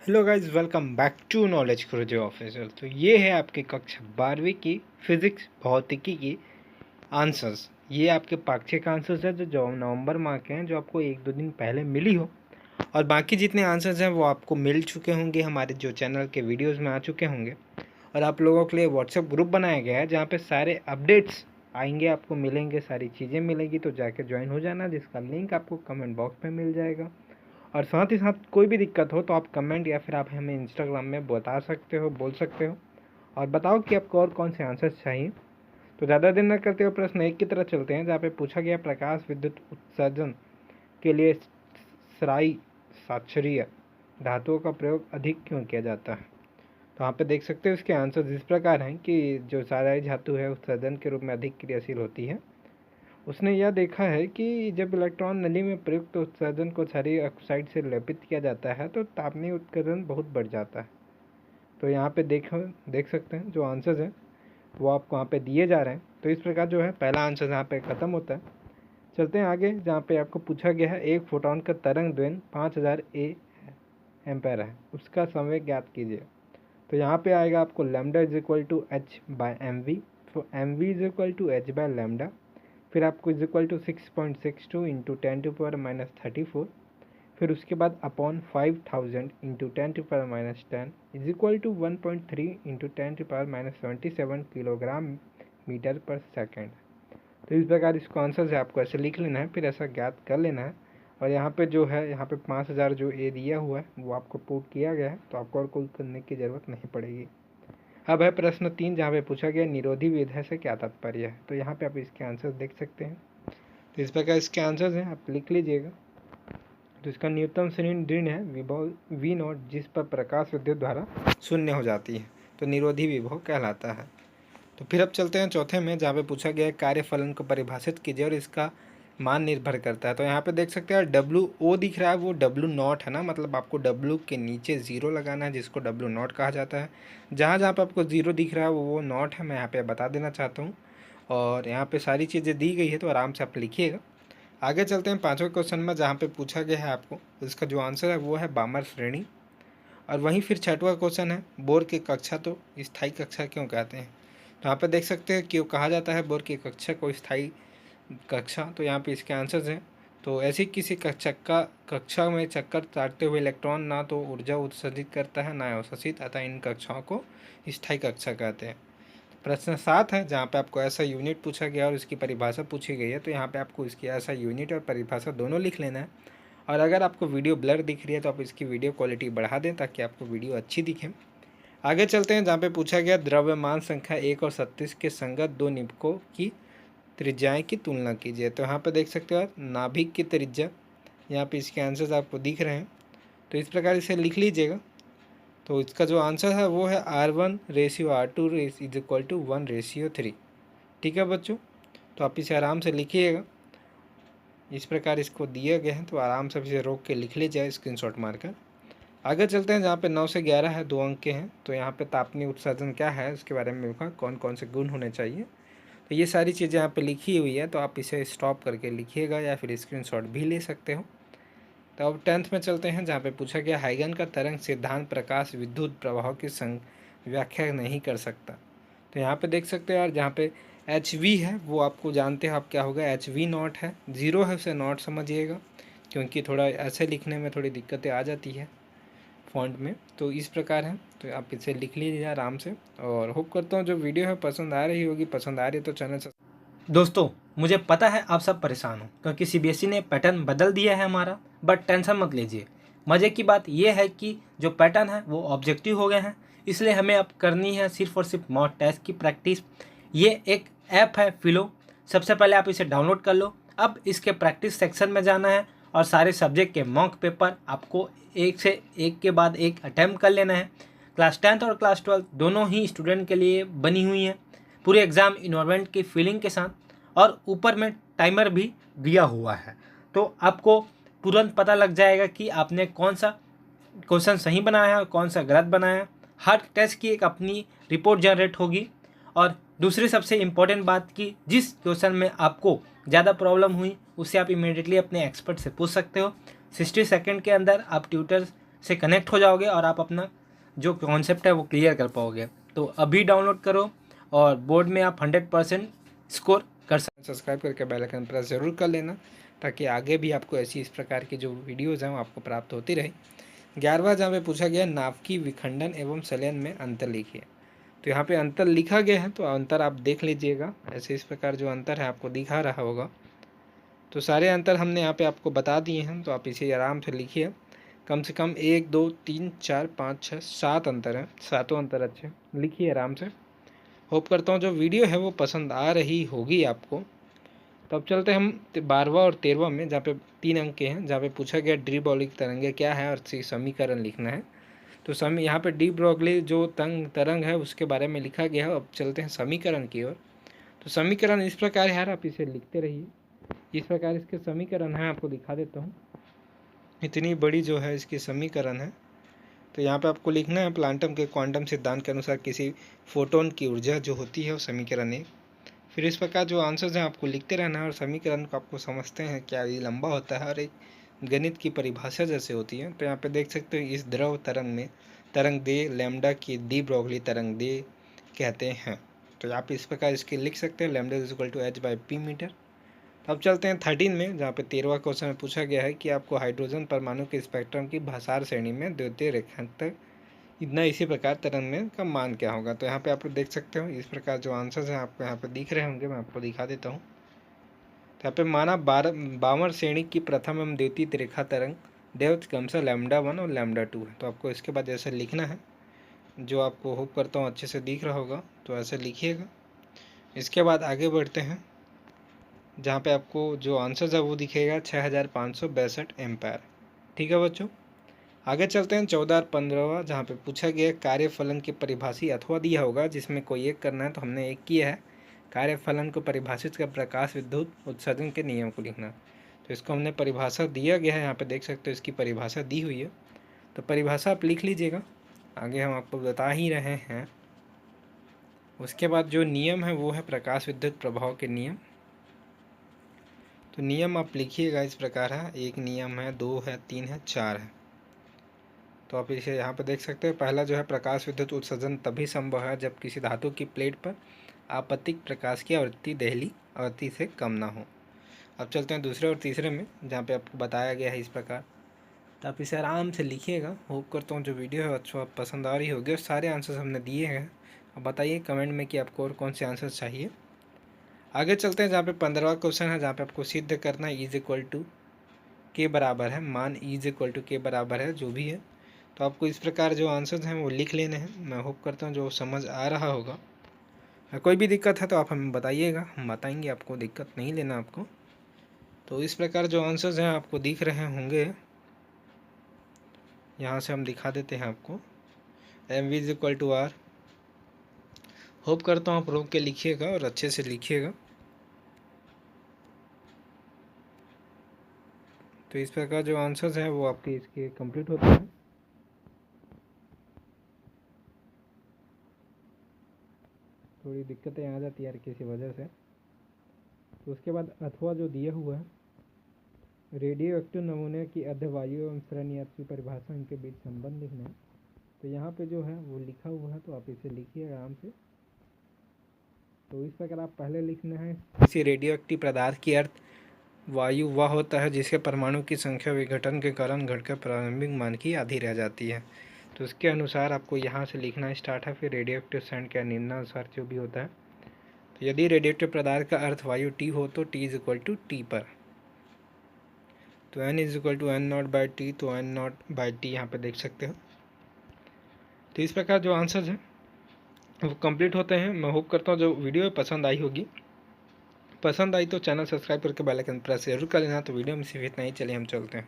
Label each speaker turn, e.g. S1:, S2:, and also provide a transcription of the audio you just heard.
S1: Hello guys, welcome back to knowledge क्रूजो officer. तो ये है आपकी कक्षा 12वीं की फिजिक्स भौतिकी की आंसर्स। ये आपके पाक्षिक आंसर्स है जो नवंबर माह के हैं, जो आपको 1-2 दिन पहले मिली हो। और बाकी जितने आंसर्स हैं वो आपको मिल चुके होंगे, हमारे जो चैनल के वीडियोज़ में आ चुके होंगे। और आप लोगों के लिए व्हाट्सएप ग्रुप बनाया गया है जहाँ पर सारे अपडेट्स आएंगे, आपको मिलेंगे, सारी चीज़ें मिलेंगी। तो जाके ज्वाइन हो जाना, जिसका लिंक आपको कमेंट बॉक्स में मिल जाएगा। और साथ ही साथ कोई भी दिक्कत हो तो आप कमेंट या फिर आप हमें इंस्टाग्राम में बता सकते हो, बोल सकते हो और बताओ कि आपको और कौन से आंसर्स चाहिए। तो ज़्यादा देर न करते हुए प्रश्न 1 की तरफ चलते हैं, जहाँ पे पूछा गया प्रकाश विद्युत उत्सर्जन के लिए सराई साक्षरीय धातुओं का प्रयोग अधिक क्यों किया जाता है। तो यहाँ पे देख सकते हो इसके आंसर इस प्रकार हैं कि जो सराई धातु है उत्सर्जन के रूप में अधिक क्रियाशील होती है। उसने यह देखा है कि जब इलेक्ट्रॉन नली में प्रयुक्त उत्सर्जन को क्षारीय ऑक्साइड से लेपित किया जाता है तो तापनीय उत्सर्जन बहुत बढ़ जाता है। तो यहाँ पे देख सकते हैं जो आंसर्स हैं वो आपको यहाँ पे दिए जा रहे हैं। तो इस प्रकार जो है पहला आंसर यहाँ पे ख़त्म होता है। चलते हैं आगे, जहाँ पे आपको पूछा गया है एक फोटोन का तरंग दैर्ध्य 5000 एम्पेयर है, उसका संवेग ज्ञात कीजिए। तो यहाँ पे आएगा आपको lambda is equal to h by m v. तो m we is equal to h by lambda. फिर आपको इज इक्वल टू 6.62 इंटू 10⁻⁻34। फिर उसके बाद upon 5000 into 10⁻⁻10 is equal to 1.3 into 10⁻⁻77 kilogram metre per second. तो इस प्रकार इसको आंसर से आपको ऐसे लिख लेना है, फिर ऐसा ज्ञात कर लेना है। और यहाँ पे जो है, यहाँ पे 5000 जो ए दिया हुआ है वो आपको पुट किया गया है, तो आपको और कोई करने की ज़रूरत नहीं पड़ेगी। अब है प्रश्न 3, जहाँ पे पूछा गया निरोधी विधेय से क्या तात्पर्य है। तो यहाँ पे आप इसके आंसर देख सकते हैं। तो इस प्रकार इसके आंसर्स हैं, आप लिख लीजिएगा। तो इसका न्यूनतम ऋण है विभव V0, जिस पर प्रकाश विद्युत धारा शून्य हो जाती है, तो निरोधी विभव कहलाता है। तो फिर अब चलते हैं चौथे में, जहाँ पे पूछा गया है कार्यफलन को परिभाषित कीजिए और इसका मान निर्भर करता है। तो यहाँ पे देख सकते हैं WO दिख रहा है, वो W0 है ना, मतलब आपको W के नीचे 0 लगाना है, जिसको W0 कहा जाता है। जहाँ जहाँ पे आपको 0 दिख रहा है वो नॉट है, मैं यहाँ पे बता देना चाहता हूँ। और यहाँ पे सारी चीज़ें दी गई है, तो आराम से आप लिखिएगा। आगे चलते हैं 5वें क्वेश्चन में, जहाँ पे पूछा गया है आपको, इसका जो आंसर है वो है बामर श्रेणी। और वहीं फिर 6वां क्वेश्चन है बोर की कक्षा तो स्थायी कक्षा क्यों कहते हैं। तो यहाँ पे देख सकते हैं क्यों कहा जाता है बोर की कक्षा को स्थायी कक्षा। तो यहाँ पे इसके आंसर्स हैं। तो ऐसी किसी कक्षा में चक्कर काटते हुए इलेक्ट्रॉन ना तो ऊर्जा उत्सर्जित करता है ना अवशोषित, अतः इन कक्षाओं को स्थायी कक्षा कहते हैं। प्रश्न 7 है, जहाँ पे आपको ऐसा यूनिट पूछा गया और इसकी परिभाषा पूछी गई है। तो यहाँ पे आपको इसकी ऐसा यूनिट और परिभाषा दोनों लिख लेना है। और अगर आपको वीडियो ब्लर दिख रही है तो आप इसकी वीडियो क्वालिटी बढ़ा दें ताकि आपको वीडियो अच्छी दिखे। आगे चलते हैं, जहाँ पे पूछा गया द्रव्यमान संख्या 1 और 36 के संगत दो निबकों की त्रिज्याएँ की तुलना कीजिए। तो यहाँ पे देख सकते हो आप नाभिक की त्रिज्या, यहाँ पे इसके आंसर्स आपको दिख रहे हैं। तो इस प्रकार इसे लिख लीजिएगा। तो इसका जो आंसर है वो है R1:R2 इज इक्वल टू 1:3। ठीक है बच्चों, तो आप इसे आराम से लिखिएगा। इस प्रकार इसको दिए गए हैं, तो आराम से इसे रोक के लिख लीजिए स्क्रीनशॉट मारकर। आगे चलते हैं, जहाँ पे 9 से 11 है, 2 अंक के हैं। तो यहाँ पे तापनीय उत्सर्जन क्या है उसके बारे में लिखा, कौन कौन से गुण होने चाहिए। तो ये सारी चीज़ें यहाँ पे लिखी हुई है, तो आप इसे स्टॉप करके लिखिएगा या फिर स्क्रीनशॉट भी ले सकते हो। तो अब 10th में चलते हैं, जहाँ पे पूछा गया हाइगन का तरंग सिद्धांत प्रकाश विद्युत प्रवाह की व्याख्या नहीं कर सकता। तो यहाँ पे देख सकते हो यार, जहाँ पे HV है वो आपको जानते हो आप क्या होगा, HV0 है, 0 है उसे नॉट समझिएगा, क्योंकि थोड़ा ऐसे लिखने में थोड़ी दिक्कतें आ जाती है फॉन्ट में। तो इस प्रकार है, तो आप इसे लिख लीजिए आराम से। और होप करता हूँ जो वीडियो है पसंद आ रही होगी, पसंद आ रही है तो चैनल से।
S2: दोस्तों, मुझे पता है आप सब परेशान हो क्योंकि CBSE ने पैटर्न बदल दिया है हमारा, बट टेंशन मत लीजिए। मज़े की बात यह है कि जो पैटर्न है वो ऑब्जेक्टिव हो गए हैं, इसलिए हमें अब करनी है सिर्फ और सिर्फ मॉक टेस्ट की प्रैक्टिस। ये एक ऐप है फिलो, सबसे पहले आप इसे डाउनलोड कर लो। अब इसके प्रैक्टिस सेक्शन में जाना है और सारे सब्जेक्ट के मॉक पेपर आपको एक से एक के बाद एक अटैम्प्ट कर लेना है। क्लास 10th और क्लास 12 दोनों ही स्टूडेंट के लिए बनी हुई हैं, पूरे एग्ज़ाम इन्वायरमेंट की फीलिंग के साथ, और ऊपर में टाइमर भी दिया हुआ है। तो आपको तुरंत पता लग जाएगा कि आपने कौन सा क्वेश्चन सही बनाया है और कौन सा गलत बनाया है। हर टेस्ट की एक अपनी रिपोर्ट जनरेट होगी। और दूसरी सबसे इम्पोर्टेंट बात कि जिस क्वेश्चन में आपको ज़्यादा प्रॉब्लम हुई उससे आप इमीडिएटली अपने एक्सपर्ट से पूछ सकते हो। 60 सेकंड के अंदर आप ट्यूटर से कनेक्ट हो जाओगे और आप अपना जो कॉन्सेप्ट है वो क्लियर कर पाओगे। तो अभी डाउनलोड करो और बोर्ड में आप 100% स्कोर कर सकते।
S1: सब्सक्राइब करके बेल आइकन प्रेस ज़रूर कर लेना, ताकि आगे भी आपको ऐसी इस प्रकार की जो वीडियोज़ हैं वो आपको प्राप्त होती रहे। 11वां जहाँ पे पूछा गया नाव की विखंडन एवं संलयन में अंतर लिखिए। तो यहाँ पे अंतर लिखा गया है, तो अंतर आप देख लीजिएगा। ऐसे इस प्रकार जो अंतर है आपको दिखा रहा होगा। तो सारे अंतर हमने यहाँ पे आपको बता दिए हैं, तो आप इसे आराम से लिखिए। कम से कम 1 2 3 4 5 6 7 अंतर हैं, सातों अंतर अच्छे लिखिए आराम से। होप करता हूँ जो वीडियो है वो पसंद आ रही होगी आपको। तो अब चलते हैं हम 12वां और 13वां में, जहाँ पे 3 अंक के हैं, जहाँ पे पूछा गया डी ब्रोगली तरंगे क्या है और समीकरण लिखना है। तो यहाँ पे डी ब्रोगली जो तरंग है उसके बारे में लिखा गया है। अब चलते हैं समीकरण की ओर। तो समीकरण इस प्रकार है यार, आप इसे लिखते रहिए। इस प्रकार इसके समीकरण है, आपको दिखा देता हूँ। इतनी बड़ी जो है इसकी समीकरण है। तो यहाँ पे आपको लिखना है प्लांटम के क्वांटम सिद्धांत के अनुसार किसी फोटोन की ऊर्जा जो होती है वो समीकरण 1। फिर इस प्रकार जो आंसर्स हैं आपको लिखते रहना है और समीकरण को आपको समझते हैं क्या ये लंबा होता है और एक गणित की परिभाषा जैसे होती है। तो यहाँ पे देख सकते हो इस द्रव तरंग में तरंग दे लैम्डा की डी ब्रोगली तरंग दे कहते हैं। तो आप इस प्रकार इसके लिख सकते हैं lambda is equal to h/p metre. अब चलते हैं 13 में, जहाँ पे 13वां क्वेश्चन में पूछा गया है कि आपको हाइड्रोजन परमाणु के स्पेक्ट्रम की भासार श्रेणी में द्वितीय रेखांक इतना इसी प्रकार तरंग में का मान क्या होगा। तो यहाँ पे आप देख सकते हो इस प्रकार जो आंसर्स हैं आपको यहाँ पे दिख रहे होंगे, मैं आपको दिखा देता हूँ। तो यहाँ पे माना 52 श्रेणी की प्रथम एवं द्वितीय रेखा तरंग दैर्ध्य क्रमशः λ1 और λ2 है। तो आपको इसके बाद ऐसे लिखना है, जो आपको होप करता हूँ अच्छे से दिख रहा होगा। तो ऐसे लिखिएगा। इसके बाद आगे बढ़ते हैं, जहाँ पे आपको जो आंसर्स है वो दिखेगा 6562 एम्पायर। ठीक है बच्चों, आगे चलते हैं 14 और 15वां, जहाँ पे पूछा गया कार्यफलन की परिभाषी अथवा दिया होगा, जिसमें कोई एक करना है। तो हमने एक किया है, कार्यफलन को परिभाषित कर प्रकाश विद्युत उत्सर्जन के नियम को लिखना। तो इसको हमने परिभाषा दिया गया है, यहाँ पे देख सकते हो इसकी परिभाषा दी हुई है। तो परिभाषा आप लिख लीजिएगा, आगे हम आपको बता ही रहे हैं। उसके बाद जो नियम है वो है प्रकाश विद्युत प्रभाव के नियम। तो नियम आप लिखिएगा इस प्रकार है, एक नियम है, 2 है, 3 है, 4 है। तो आप इसे यहाँ पर देख सकते हैं। पहला जो है प्रकाश विद्युत उत्सर्जन तभी संभव है जब किसी धातु की प्लेट पर आपतित प्रकाश की आवृत्ति दहली आवृत्ति से कम ना हो। अब चलते हैं दूसरे और तीसरे में, जहाँ पे आपको बताया गया है इस प्रकार। तो आप इसे आराम से लिखिएगा। होप करता हूँ जो वीडियो है अच्छा पसंद आ रही होगी और सारे आंसर्स हमने दिए हैं। अब बताइए कमेंट में कि आपको और कौन से आंसर्स चाहिए। आगे चलते हैं, जहाँ पे 15वां क्वेश्चन है, जहाँ पे आपको सिद्ध करना है इज इक्वल टू के बराबर है, मान इज इक्वल टू के बराबर है जो भी है। तो आपको इस प्रकार जो आंसर्स हैं वो लिख लेने हैं। मैं होप करता हूँ जो समझ आ रहा होगा। कोई भी दिक्कत है तो आप हमें बताइएगा, हम बताएंगे आपको, दिक्कत नहीं लेना आपको। तो इस प्रकार जो आंसर्स हैं आपको दिख रहे होंगे, यहाँ से हम दिखा देते हैं आपको। M we is equal to R. Hope करता हूँ आप रोक के लिखिएगा और अच्छे से लिखिएगा। तो इस प्रकार जो आंसर्स हैं वो आपके इसके कंप्लीट होते हैं। थोड़ी दिक्कतें आ जाती है यार किसी वजह से। तो उसके बाद अथवा जो दिया हुआ है, रेडियो एक्टिव नमूने की अर्धवायु एवं श्रेण यात्री परिभाषा, इनके बीच संबंध लिखना है। तो यहाँ पे जो है वो लिखा हुआ है, तो आप इसे लिखिए आराम से। तो इस प्रकार आप पहले लिखना है, किसी रेडियो एक्टिव पदार्थ की अर्थ वायु वह होता है जिसके परमाणु की संख्या विघटन के कारण घटकर प्रारंभिक मान की आधी रह जाती है। तो उसके अनुसार आपको यहाँ से लिखना स्टार्ट है। फिर रेडियो एक्टिव सैंड के निम्नानुसार जो भी होता है। तो यदि रेडियो एक्टिव पदार्थ का अर्थ वायु टी हो तो T is equal to T पर। तो N is equal to N naught by T, तो एन नॉट बाई टी यहाँ पे देख सकते हो। तो इस प्रकार जो आंसर्स हैं वो कंप्लीट होते हैं। मैं होप करता हूँ जो वीडियो पसंद आई होगी। पसंद आई तो चैनल सब्सक्राइब करके बेल आइकन प्रेस जरूर कर लेना। तो वीडियो में सिर्फ इतना ही, चलिए हम चलते हैं।